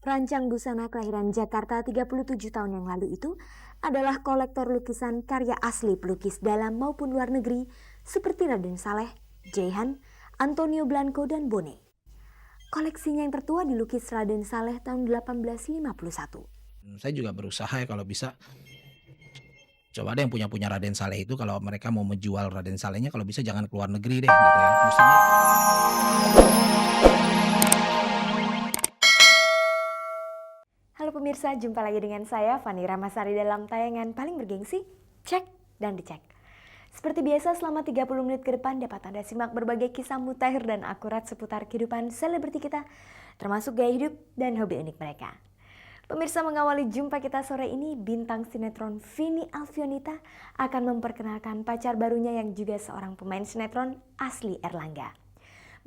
Perancang busana kelahiran Jakarta 37 tahun yang lalu itu adalah kolektor lukisan karya asli pelukis dalam maupun luar negeri seperti Raden Saleh, Jaihan, Antonio Blanco, dan Bonet. Koleksinya yang tertua dilukis Raden Saleh tahun 1851. Saya juga berusaha ya kalau bisa, coba deh yang punya Raden Saleh itu kalau mereka mau menjual Raden Salehnya kalau bisa jangan ke luar negeri deh gitu ya. Mestinya Halo pemirsa, jumpa lagi dengan saya Fani Ramasari dalam tayangan paling bergengsi, Cek dan Dicek. Seperti biasa selama 30 menit ke depan dapat Anda simak berbagai kisah mutakhir dan akurat seputar kehidupan selebriti kita, termasuk gaya hidup dan hobi unik mereka. Pemirsa, mengawali jumpa kita sore ini, bintang sinetron Vini Alfionita akan memperkenalkan pacar barunya yang juga seorang pemain sinetron asli Erlangga.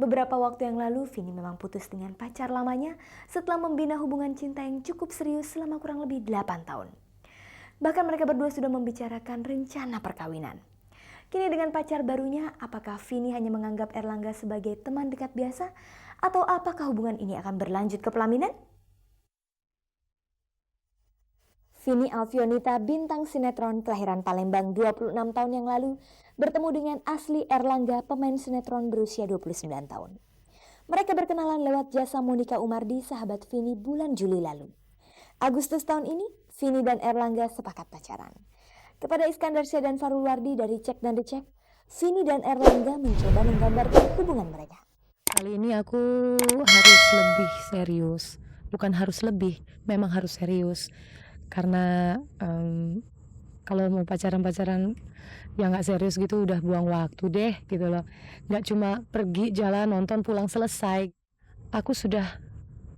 Beberapa waktu yang lalu, Vini memang putus dengan pacar lamanya setelah membina hubungan cinta yang cukup serius selama kurang lebih 8 tahun. Bahkan mereka berdua sudah membicarakan rencana perkawinan. Kini dengan pacar barunya, apakah Vini hanya menganggap Erlangga sebagai teman dekat biasa? Atau apakah hubungan ini akan berlanjut ke pelaminan? Vini Alfionita, bintang sinetron kelahiran Palembang 26 tahun yang lalu, bertemu dengan asli Erlangga, pemain sinetron berusia 29 tahun. Mereka berkenalan lewat jasa Monica Umardi, sahabat Vini, bulan Juli lalu. Agustus tahun ini, Vini dan Erlangga sepakat pacaran. Kepada Iskandar Syah dan Farul Wardi dari Cek dan Dicek, Vini dan Erlangga mencoba menggambarkan hubungan mereka. Kali ini aku harus lebih serius. Bukan harus lebih, memang harus serius. Karena kalau mau pacaran-pacaran yang gak serius gitu udah buang waktu deh gitu loh. Gak cuma pergi jalan nonton pulang selesai. Aku sudah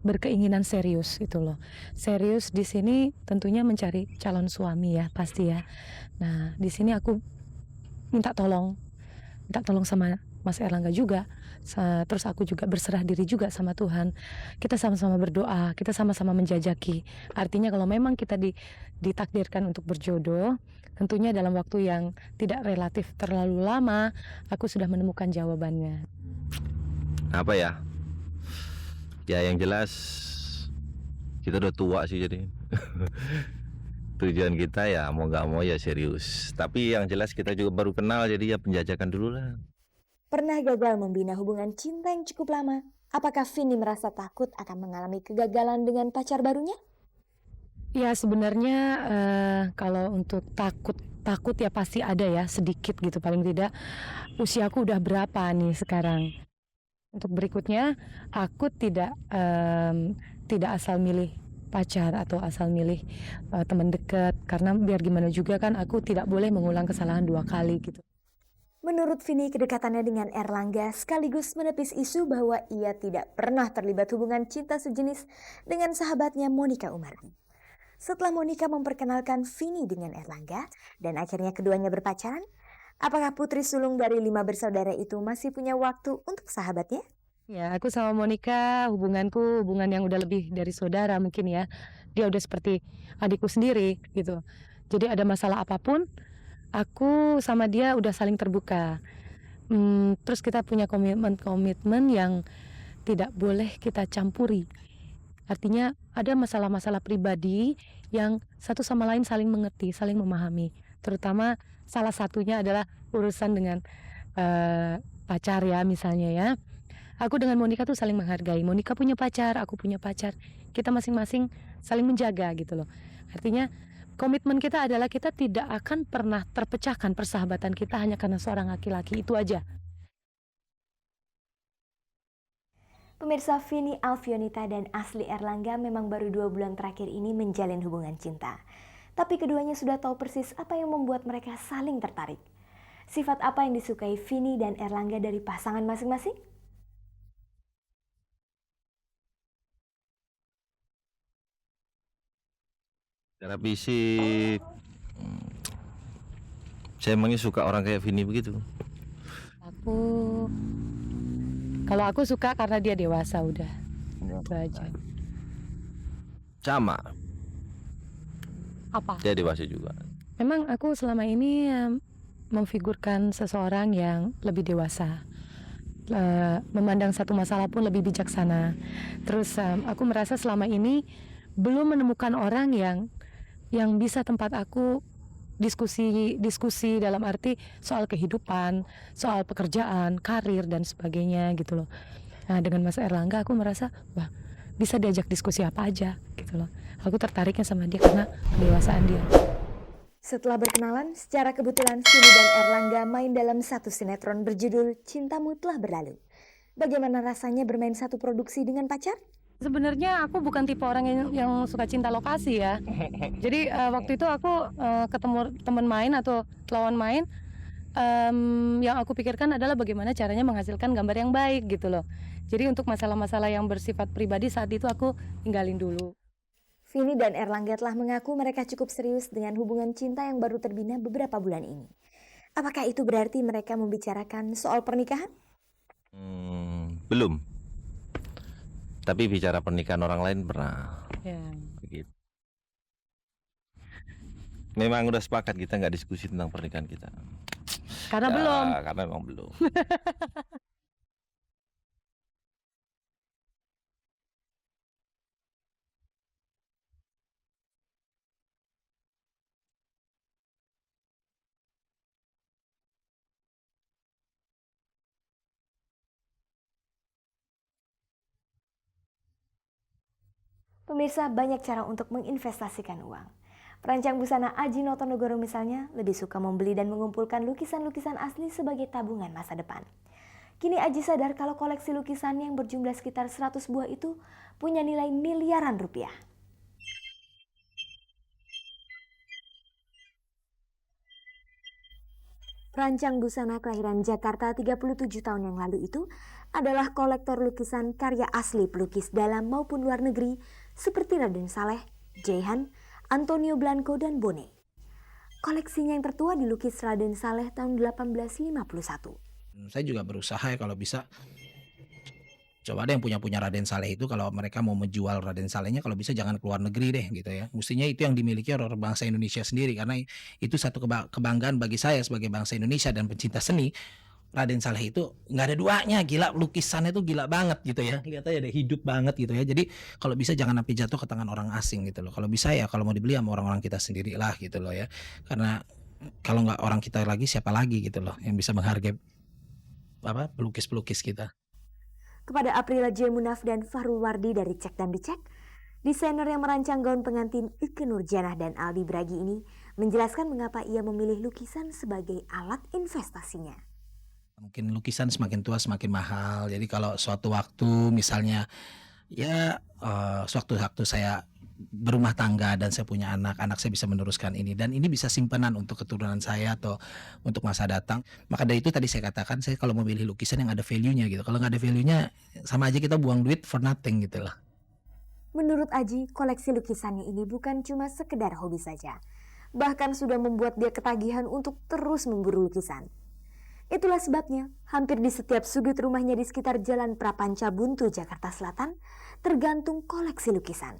berkeinginan serius gitu loh. Serius di sini tentunya mencari calon suami ya pasti ya. Nah di sini aku minta tolong sama Mas Erlangga juga. Terus aku juga berserah diri juga sama Tuhan. Kita sama-sama berdoa, kita sama-sama menjajaki. Artinya kalau memang kita ditakdirkan untuk berjodoh, tentunya dalam waktu yang tidak relatif terlalu lama, aku sudah menemukan jawabannya. Apa ya? Ya yang jelas kita udah tua sih jadi. Tujuan kita ya mau gak mau ya serius. Tapi yang jelas kita juga baru kenal jadi ya penjajakan dulu lah. Pernah gagal membina hubungan cinta yang cukup lama? Apakah Vini merasa takut akan mengalami kegagalan dengan pacar barunya? Ya sebenarnya kalau untuk takut ya pasti ada ya sedikit gitu paling tidak. Usiaku udah berapa nih sekarang? Untuk berikutnya aku tidak asal milih pacar atau asal milih teman dekat karena biar gimana juga kan aku tidak boleh mengulang kesalahan 2 kali gitu. Menurut Vini, kedekatannya dengan Erlangga sekaligus menepis isu bahwa ia tidak pernah terlibat hubungan cinta sejenis dengan sahabatnya Monica Umardi. Setelah Monica memperkenalkan Vini dengan Erlangga dan akhirnya keduanya berpacaran, apakah putri sulung dari 5 bersaudara itu masih punya waktu untuk sahabatnya? Ya, aku sama Monica hubunganku hubungan yang udah lebih dari saudara mungkin ya. Dia udah seperti adikku sendiri gitu. Jadi ada masalah apapun, aku sama dia udah saling terbuka. Terus kita punya komitmen yang tidak boleh kita campuri. Artinya ada masalah-masalah pribadi yang satu sama lain saling mengerti, saling memahami. Terutama salah satunya adalah urusan dengan pacar ya misalnya ya. Aku dengan Monica tuh saling menghargai. Monica punya pacar, aku punya pacar. Kita masing-masing saling menjaga gitu loh. Artinya komitmen kita adalah kita tidak akan pernah terpecahkan persahabatan kita hanya karena seorang laki-laki, itu aja. Pemirsa, Vini Alfionita dan asli Erlangga memang baru 2 bulan terakhir ini menjalin hubungan cinta. Tapi keduanya sudah tahu persis apa yang membuat mereka saling tertarik. Sifat apa yang disukai Vini dan Erlangga dari pasangan masing-masing? Secara fisik saya emangnya suka orang kayak Vini begitu. Kalau aku suka karena dia dewasa udah. Itu aja. Sama, Apa? dia dewasa juga. Memang aku selama ini memfigurkan seseorang yang lebih dewasa. memandang satu masalah pun lebih bijaksana. Terus aku merasa selama ini belum menemukan orang yang bisa tempat aku diskusi dalam arti soal kehidupan, soal pekerjaan, karir dan sebagainya gitu loh. Nah, dengan Mas Erlangga aku merasa wah, bisa diajak diskusi apa aja gitu loh. Aku tertariknya sama dia karena kedewasaan dia. Setelah berkenalan, secara kebetulan Vini dan Erlangga main dalam satu sinetron berjudul Cintamu Telah Berlalu. Bagaimana rasanya bermain satu produksi dengan pacar? Sebenarnya aku bukan tipe orang yang suka cinta lokasi ya. Jadi waktu itu aku ketemu teman main atau lawan main, yang aku pikirkan adalah bagaimana caranya menghasilkan gambar yang baik gitu loh. Jadi untuk masalah-masalah yang bersifat pribadi saat itu aku tinggalin dulu. Vini dan Erlangga telah mengaku mereka cukup serius dengan hubungan cinta yang baru terbina beberapa bulan ini. Apakah itu berarti mereka membicarakan soal pernikahan? Belum. Tapi bicara pernikahan orang lain pernah. Ya. Begitu. Memang udah sepakat kita nggak diskusi tentang pernikahan kita. Karena belum. Karena memang belum. Pemirsa, banyak cara untuk menginvestasikan uang. Perancang busana Aji Notonegoro misalnya lebih suka membeli dan mengumpulkan lukisan-lukisan asli sebagai tabungan masa depan. Kini Aji sadar kalau koleksi lukisan yang berjumlah sekitar 100 buah itu punya nilai miliaran rupiah. Perancang busana kelahiran Jakarta 37 tahun yang lalu itu adalah kolektor lukisan karya asli pelukis dalam maupun luar negeri seperti Raden Saleh, Jehan, Antonio Blanco, dan Bonet. Koleksinya yang tertua dilukis Raden Saleh tahun 1851. Saya juga berusaha ya kalau bisa. Coba deh yang punya Raden Saleh itu kalau mereka mau menjual Raden Salehnya kalau bisa jangan ke luar negeri deh gitu ya. Mestinya itu yang dimiliki oleh bangsa Indonesia sendiri karena itu satu kebanggaan bagi saya sebagai bangsa Indonesia dan pencinta seni. Raden Saleh itu nggak ada duanya, gila lukisannya tuh gila banget gitu ya. Lihat aja deh hidup banget gitu ya. Jadi kalau bisa jangan sampai jatuh ke tangan orang asing gitu loh. Kalau bisa ya kalau mau dibeli sama orang-orang kita sendiri lah gitu loh ya. Karena kalau nggak orang kita lagi siapa lagi gitu loh yang bisa menghargai pelukis-pelukis kita. Kepada Aprila J. Munaf dan Fahrul Wardi dari Cek dan Dicek, desainer yang merancang gaun pengantin Ikke Nurjanah dan Aldi Bragi ini menjelaskan mengapa ia memilih lukisan sebagai alat investasinya. Mungkin lukisan semakin tua semakin mahal. Jadi kalau suatu waktu misalnya ya sewaktu-waktu saya berumah tangga dan saya punya anak saya bisa meneruskan ini dan ini bisa simpanan untuk keturunan saya atau untuk masa datang. Maka dari itu tadi saya katakan saya kalau memilih lukisan yang ada value-nya gitu. Kalau nggak ada value-nya sama aja kita buang duit for nothing gitu lah. Menurut Aji, koleksi lukisannya ini bukan cuma sekedar hobi saja. Bahkan sudah membuat dia ketagihan untuk terus memburu lukisan. Itulah sebabnya hampir di setiap sudut rumahnya di sekitar Jalan Prapanca Buntu, Jakarta Selatan, tergantung koleksi lukisan.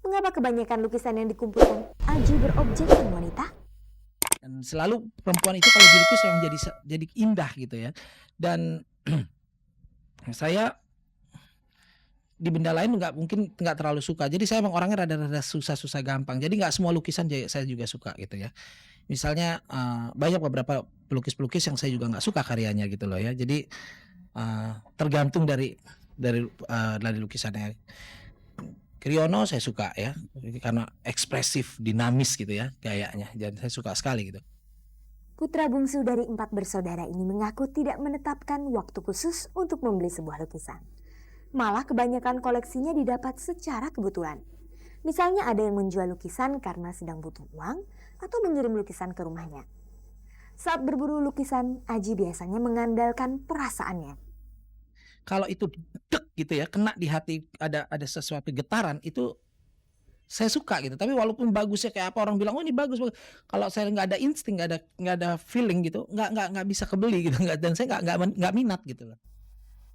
Mengapa kebanyakan lukisan yang dikumpulkan Aji berobjekkan wanita? Dan selalu perempuan itu kalau dilukis yang jadi indah gitu ya. Dan saya di benda lain nggak terlalu suka. Jadi saya emang orangnya rada-rada susah gampang. Jadi nggak semua lukisan saya juga suka gitu ya. Misalnya banyak beberapa pelukis-pelukis yang saya juga nggak suka karyanya gitu loh ya. Jadi tergantung dari lukisannya. Kriyono saya suka ya karena ekspresif, dinamis gitu ya gayanya. Jadi saya suka sekali gitu. Putra bungsu dari 4 bersaudara ini mengaku tidak menetapkan waktu khusus untuk membeli sebuah lukisan. Malah kebanyakan koleksinya didapat secara kebetulan. Misalnya ada yang menjual lukisan karena sedang butuh uang atau mengirim lukisan ke rumahnya. Saat berburu lukisan, Aji biasanya mengandalkan perasaannya. Kalau itu dek gitu ya, kena di hati ada sesuatu getaran itu saya suka gitu. Tapi walaupun bagusnya kayak apa orang bilang, oh ini bagus. Kalau saya nggak ada insting, nggak ada feeling gitu, nggak bisa kebeli gitu. Dan saya nggak minat gitu loh.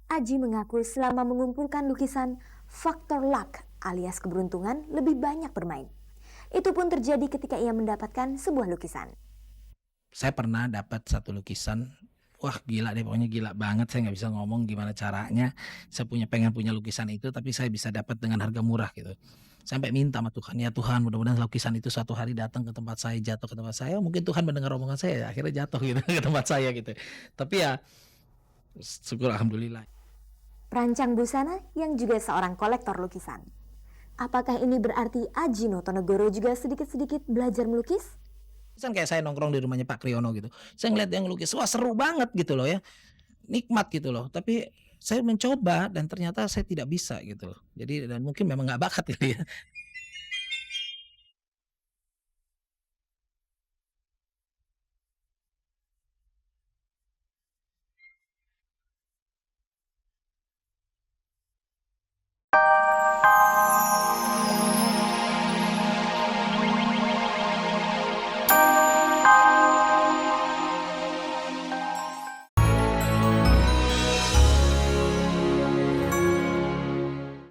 Aji mengaku selama mengumpulkan lukisan, faktor luck alias keberuntungan lebih banyak bermain. Itu pun terjadi ketika ia mendapatkan sebuah lukisan. Saya pernah dapat satu lukisan wah gila deh, pokoknya gila banget, saya nggak bisa ngomong gimana caranya, saya pengen punya lukisan itu tapi saya bisa dapat dengan harga murah gitu. Sampai minta sama Tuhan, "Ya Tuhan mudah-mudahan lukisan itu suatu hari datang ke tempat saya, jatuh ke tempat saya." Mungkin Tuhan mendengar omongan saya, akhirnya jatuh gitu ke tempat saya gitu. Tapi ya syukur alhamdulillah. Perancang busana yang juga seorang kolektor lukisan. Apakah ini berarti Aji Notonegoro juga sedikit-sedikit belajar melukis? Kan kayak saya nongkrong di rumahnya Pak Kriyono gitu, saya ngeliat dia ngelukis, wah seru banget gitu loh ya, nikmat gitu loh. Tapi saya mencoba dan ternyata saya tidak bisa gitu loh. Jadi dan mungkin memang nggak bakat gitu ya.